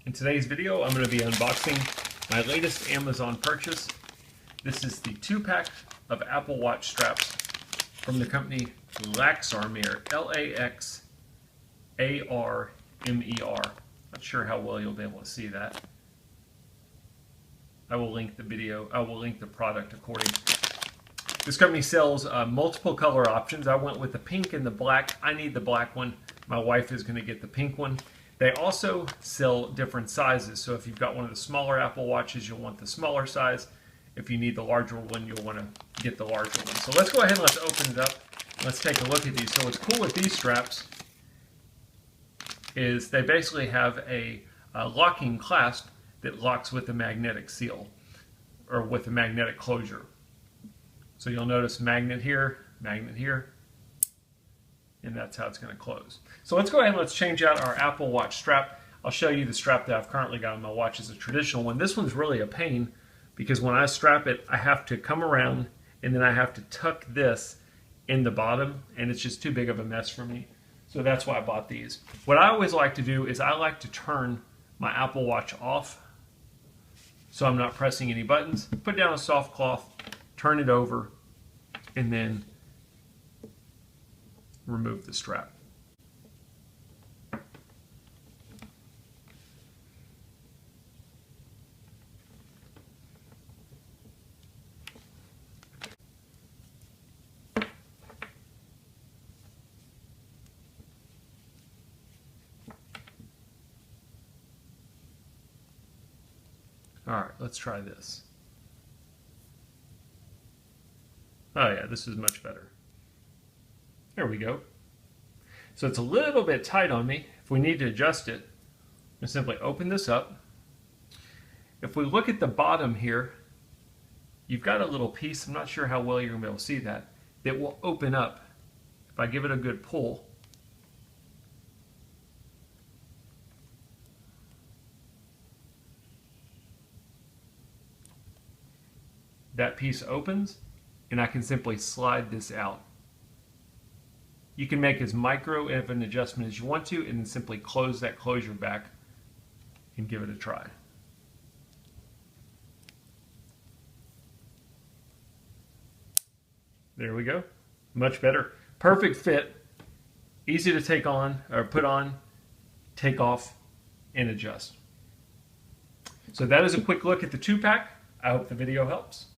In today's video, I'm going to be unboxing my latest Amazon purchase. This is the 2-pack of Apple Watch straps from the company Laxarmer, L-A-X-A-R-M-E-R. Not sure how well you'll be able to see that. I will link the video, I will link the product according. This company sells multiple color options. I went with the pink and the black. I need the black one. My wife is going to get the pink one. They also sell different sizes. So if you've got one of the smaller Apple Watches, you'll want the smaller size. If you need the larger one, you'll want to get the larger one. So let's go ahead and let's open it up. Let's take a look at these. So what's cool with these straps is they basically have a locking clasp that locks with a magnetic seal or with a magnetic closure. So you'll notice magnet here, and that's how it's going to close. So let's go ahead and let's change out our Apple Watch strap. I'll show you the strap that I've currently got on my watch. Is a traditional one. This one's really a pain because when I strap it, I have to come around and then I have to tuck this in the bottom, and it's just too big of a mess for me. So that's why I bought these. What I always like to do is I like to turn my Apple Watch off so I'm not pressing any buttons. Put down a soft cloth, turn it over, and then remove the strap. All right, let's try this. Oh yeah, this is much better. There we go. So it's a little bit tight on me. If we need to adjust it, we simply open this up. If we look at the bottom here, you've got a little piece, I'm not sure how well you're going to be able to see that will open up. If I give it a good pull, that piece opens, and I can simply slide this out. You can make as micro of an adjustment as you want to, and then simply close that closure back and give it a try. There we go. Much better. Perfect fit. Easy to take on, or put on, take off, and adjust. So that is a quick look at the 2-pack. I hope the video helps.